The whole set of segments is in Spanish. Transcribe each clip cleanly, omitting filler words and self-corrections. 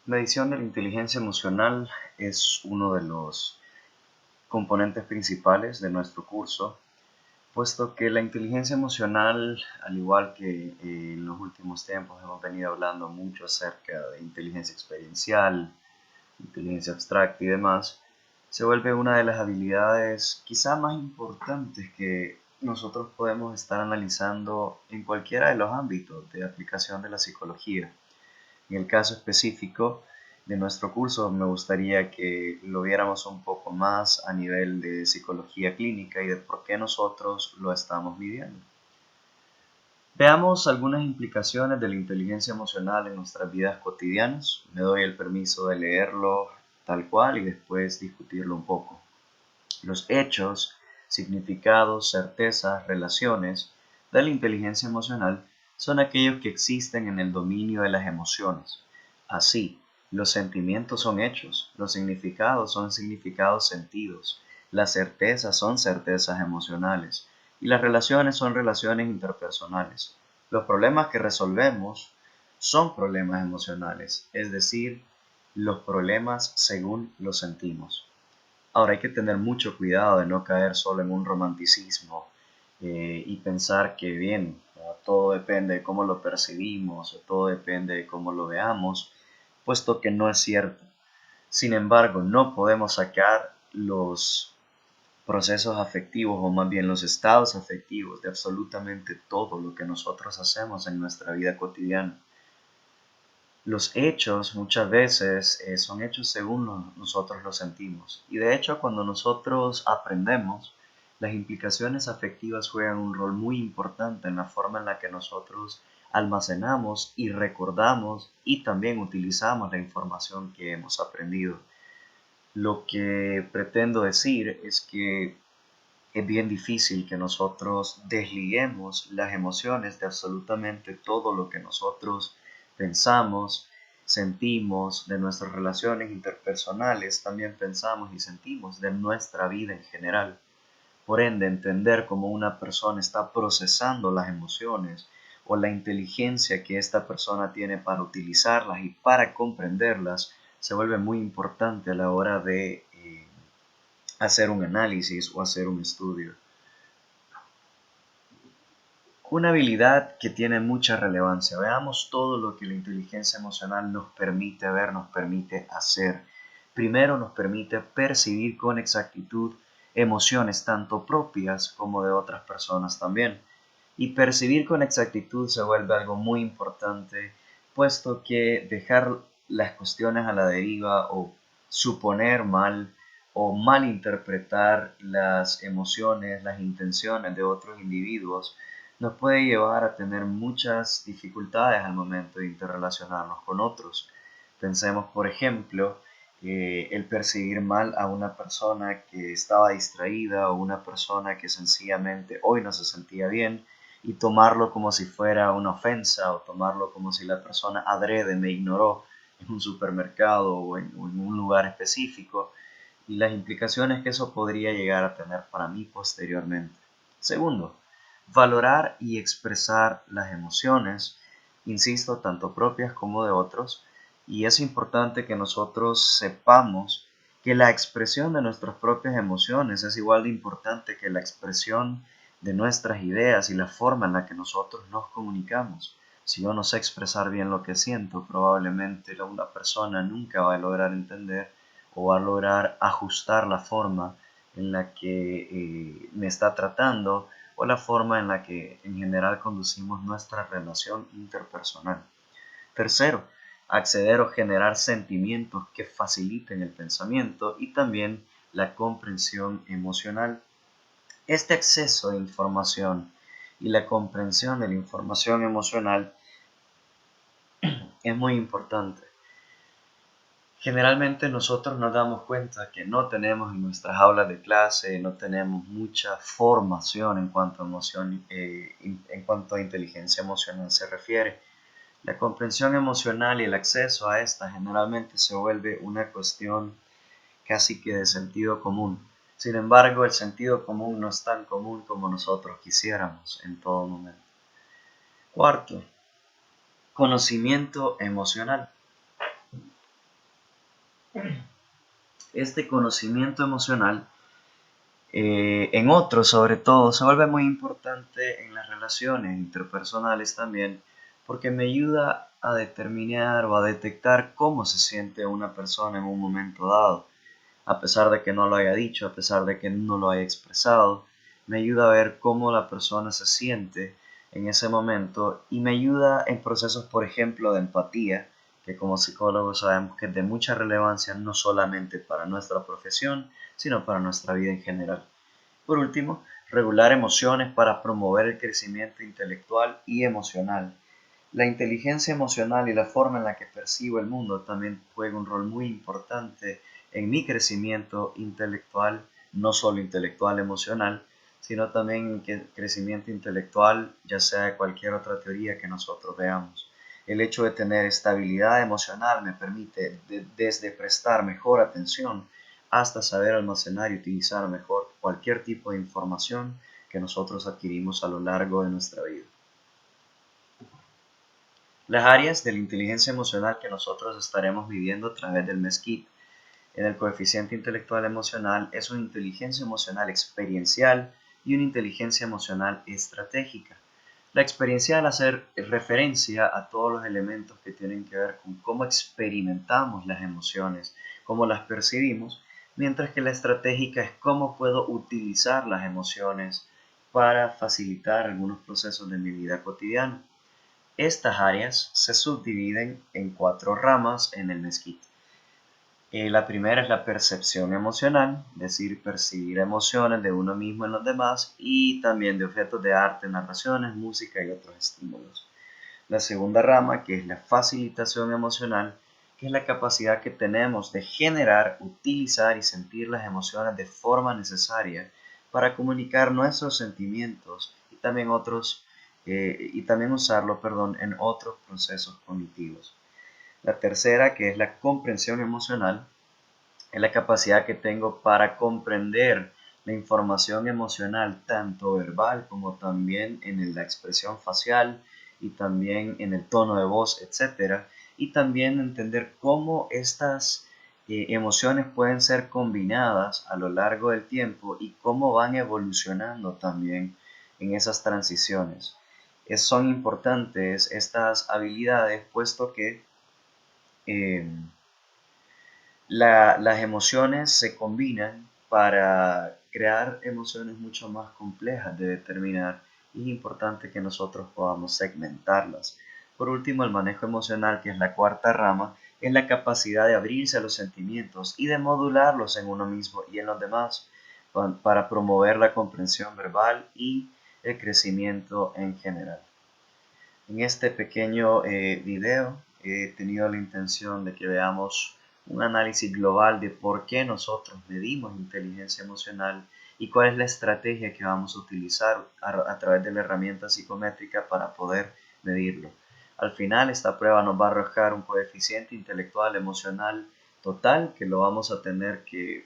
Medición de la inteligencia emocional es uno de los componentes principales de nuestro curso, puesto que la inteligencia emocional, al igual que en los últimos tiempos hemos venido hablando mucho acerca de inteligencia experiencial, inteligencia abstracta y demás, se vuelve una de las habilidades quizá más importantes que nosotros podemos estar analizando en cualquiera de los ámbitos de aplicación de la psicología. En el caso específico de nuestro curso, me gustaría que lo viéramos un poco más a nivel de psicología clínica y de por qué nosotros lo estamos midiendo. Veamos algunas implicaciones de la inteligencia emocional en nuestras vidas cotidianas. Me doy el permiso de leerlo tal cual y después discutirlo un poco. Los hechos, significados, certezas, relaciones de la inteligencia emocional son aquellos que existen en el dominio de las emociones. Así, los sentimientos son hechos, los significados son significados sentidos, las certezas son certezas emocionales y las relaciones son relaciones interpersonales. Los problemas que resolvemos son problemas emocionales, es decir, los problemas según los sentimos. Ahora hay que tener mucho cuidado de no caer solo en un romanticismo y pensar que bien, todo depende de cómo lo percibimos o todo depende de cómo lo veamos, puesto que no es cierto. Sin embargo, no podemos sacar los procesos afectivos o más bien los estados afectivos de absolutamente todo lo que nosotros hacemos en nuestra vida cotidiana. Los hechos muchas veces son hechos según nosotros los sentimos. Y de hecho, cuando nosotros aprendemos, las implicaciones afectivas juegan un rol muy importante en la forma en la que nosotros almacenamos y recordamos y también utilizamos la información que hemos aprendido. Lo que pretendo decir es que es bien difícil que nosotros desliguemos las emociones de absolutamente todo lo que nosotros pensamos, sentimos, de nuestras relaciones interpersonales, también pensamos y sentimos de nuestra vida en general. Por ende, entender cómo una persona está procesando las emociones o la inteligencia que esta persona tiene para utilizarlas y para comprenderlas se vuelve muy importante a la hora de hacer un análisis o hacer un estudio. Una habilidad que tiene mucha relevancia. Veamos todo lo que la inteligencia emocional nos permite ver, nos permite hacer. Primero nos permite percibir con exactitud emociones tanto propias como de otras personas también. Y percibir con exactitud se vuelve algo muy importante, puesto que dejar las cuestiones a la deriva o suponer mal o malinterpretar las emociones, las intenciones de otros individuos nos puede llevar a tener muchas dificultades al momento de interrelacionarnos con otros. Pensemos, por ejemplo, el percibir mal a una persona que estaba distraída o una persona que sencillamente hoy no se sentía bien y tomarlo como si fuera una ofensa o tomarlo como si la persona adrede me ignoró en un supermercado o en un lugar específico y las implicaciones que eso podría llegar a tener para mí posteriormente. Segundo, valorar y expresar las emociones, insisto, tanto propias como de otros, y es importante que nosotros sepamos que la expresión de nuestras propias emociones es igual de importante que la expresión de nuestras ideas y la forma en la que nosotros nos comunicamos. Si yo no sé expresar bien lo que siento, probablemente una persona nunca va a lograr entender o va a lograr ajustar la forma en la que me está tratando o la forma en la que en general conducimos nuestra relación interpersonal. Tercero, acceder o generar sentimientos que faciliten el pensamiento y también la comprensión emocional. Este acceso a información y la comprensión de la información emocional es muy importante. Generalmente nosotros nos damos cuenta que no tenemos en nuestras aulas de clase, no tenemos mucha formación en cuanto a emoción, en cuanto a inteligencia emocional se refiere. La comprensión emocional y el acceso a esta generalmente se vuelve una cuestión casi que de sentido común. Sin embargo, el sentido común no es tan común como nosotros quisiéramos en todo momento. Cuarto, conocimiento emocional. Este conocimiento emocional, en otros sobre todo, se vuelve muy importante en las relaciones interpersonales también, porque me ayuda a determinar o a detectar cómo se siente una persona en un momento dado, a pesar de que no lo haya dicho, a pesar de que no lo haya expresado. Me ayuda a ver cómo la persona se siente en ese momento y me ayuda en procesos, por ejemplo, de empatía, que como psicólogos sabemos que es de mucha relevancia no solamente para nuestra profesión, sino para nuestra vida en general. Por último, regular emociones para promover el crecimiento intelectual y emocional. La inteligencia emocional y la forma en la que percibo el mundo también juega un rol muy importante en mi crecimiento intelectual, no solo intelectual emocional, sino también en crecimiento intelectual, ya sea de cualquier otra teoría que nosotros veamos. El hecho de tener estabilidad emocional me permite desde prestar mejor atención hasta saber almacenar y utilizar mejor cualquier tipo de información que nosotros adquirimos a lo largo de nuestra vida. Las áreas de la inteligencia emocional que nosotros estaremos viviendo a través del mes KIT en el coeficiente intelectual emocional es una inteligencia emocional experiencial y una inteligencia emocional estratégica. La experiencial hacer referencia a todos los elementos que tienen que ver con cómo experimentamos las emociones, cómo las percibimos, mientras que la estratégica es cómo puedo utilizar las emociones para facilitar algunos procesos de mi vida cotidiana. Estas áreas se subdividen en 4 ramas en el mezquite. La primera es la percepción emocional, es decir, percibir emociones de uno mismo en los demás y también de objetos de arte, narraciones, música y otros estímulos. La segunda rama, que es la facilitación emocional, que es la capacidad que tenemos de generar, utilizar y sentir las emociones de forma necesaria para comunicar nuestros sentimientos y también usarlo, en otros procesos cognitivos. La tercera, que es la comprensión emocional, es la capacidad que tengo para comprender la información emocional, tanto verbal como también en la expresión facial y también en el tono de voz, etcétera, y también entender cómo estas emociones pueden ser combinadas a lo largo del tiempo y cómo van evolucionando también en esas transiciones. Son importantes estas habilidades puesto que eh, las emociones se combinan para crear emociones mucho más complejas de determinar y es importante que nosotros podamos segmentarlas. Por último, el manejo emocional, que es la cuarta rama, es la capacidad de abrirse a los sentimientos y de modularlos en uno mismo y en los demás para promover la comprensión verbal y el crecimiento en general. En este pequeño video he tenido la intención de que veamos un análisis global de por qué nosotros medimos inteligencia emocional y cuál es la estrategia que vamos a utilizar a través de la herramienta psicométrica para poder medirlo. Al final, esta prueba nos va a arrojar un coeficiente intelectual emocional total que lo vamos a tener que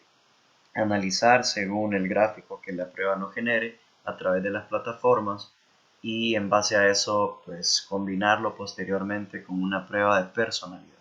analizar según el gráfico que la prueba nos genere a través de las plataformas y en base a eso pues combinarlo posteriormente con una prueba de personalidad.